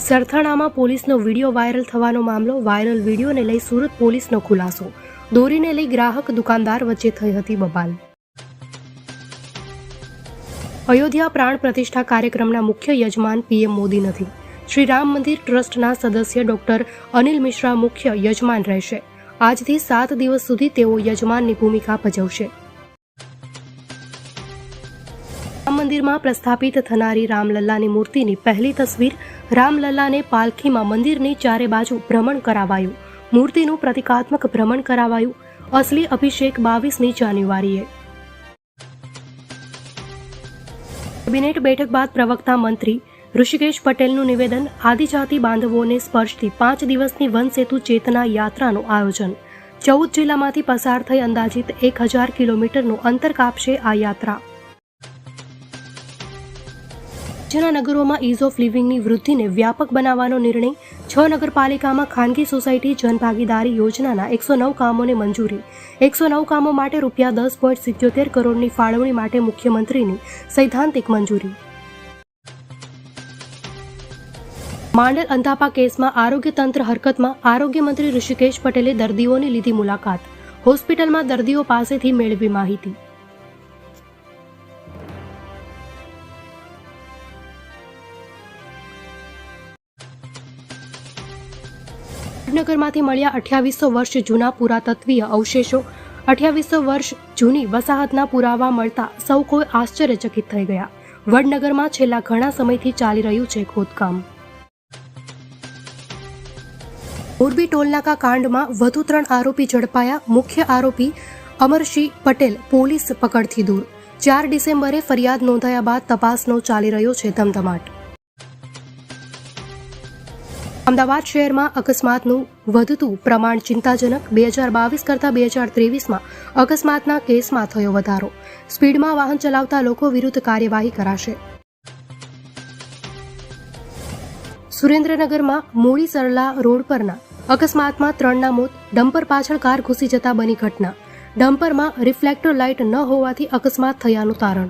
સરથાણામાં પોલીસનો video viral થવાનો મામલો. વાયરલ વિડીયોને લઈ સુરત પોલીસનો ખુલાસો. દોરીને લઈ ગ્રાહક દુકાનદાર વચ્ચે થઈ હતી બબાલ. અયોધ્યા પ્રાણ પ્રતિષ્ઠા કાર્યક્રમના મુખ્ય યજમાન પીએમ મોદી નથી. શ્રી રામ મંદિર ટ્રસ્ટના સદસ્ય ડોક્ટર અનિલ મિશ્રા મુખ્ય યજમાન રહેશે. આજથી 7 દિવસ સુધી તેઓ યજમાનની ભૂમિકા ભજવશે. રામ મંદિરમાં પ્રસ્થાપિત થનારી રામલલ્લાની મૂર્તિની પહેલી તસવીર. રામલલ્લાને પાલખીમાં મંદિરની ચારે બાજુ ભ્રમણ કરાવાયું. મૂર્તિનું પ્રતિકાત્મક ભ્રમણ કરાવાયું. અસલી અભિષેક 22મી જાન્યુઆરીએ. કેબિનેટ બેઠક બાદ પ્રવક્તા મંત્રી ઋષિકેશ પટેલનું નિવેદન. આદિજાતિ બાંધવોને સ્પર્શતી 5 દિવસની વન સેતુ ચેતના યાત્રાનું આયોજન. 14 જિલ્લામાંથી પસાર થઈ અંદાજિત 1000 કિલોમીટરનું અંતર કાપશે આ યાત્રા. રાજ્યના નગરોમાં ઇઝ ઓફ લિવિંગની વૃદ્ધિને વ્યાપક બનાવવાનો નિર્ણય. 6 નગરપાલિકામાં ખાનગી સોસાયટી જનભાગીદારી યોજનાના 109 કામોને મંજૂરી. 109 કામો માટે ₹10.77 કરોડની ફાળવણી માટે મુખ્યમંત્રીની સૈદ્ધાંતિક મંજૂરી. માંડલ અંધાપા કેસમાં આરોગ્ય તંત્ર હરકતમાં. આરોગ્ય મંત્રી ઋષિકેશ પટેલે દર્દીઓની લીધી મુલાકાત. હોસ્પિટલમાં દર્દીઓ પાસેથી મેળવી માહિતી. વડનગરમાંથી મળ્યા 2800 વર્ષ જૂના પુરાતત્વીય અવશેષો. 2800 વર્ષ જૂની વસાહતના પુરાવા મળતા સૌ કોઈ આશ્ચર્યચકિત થઈ ગયા. વડનગરમાં છેલ્લા ઘણા સમયથી ચાલી રહ્યું છે ખોદકામ. મોરબી ટોલનાકા કાંડમાં વધુ 3 આરોપી ઝડપાયા. મુખ્ય આરોપી અમરસિંહ પટેલ પોલીસ પકડથી દૂર. 4 ડિસેમ્બરે ફરિયાદ નોંધાયા બાદ તપાસનો ચાલી રહ્યો છે ધમધમાટ. અમદાવાદ શહેરમાં અકસ્માતનું વધતું પ્રમાણ ચિંતાજનક. 2022 કરતાં 2023માં અકસ્માતના કેસમાં થયો વધારો. સ્પીડમાં વાહન ચલાવતા લોકો વિરુદ્ધ કાર્યવાહી કરાશે. સુરેન્દ્રનગરમાં મૂળી સરલા રોડ પરના અકસ્માતમાં 3ના મોત. ડમ્પર પાછળ કાર ઘૂસી જતા બની ઘટના. ડમ્પરમાં રિફ્લેક્ટર લાઇટ ન હોવાથી અકસ્માત થયાનું તારણ.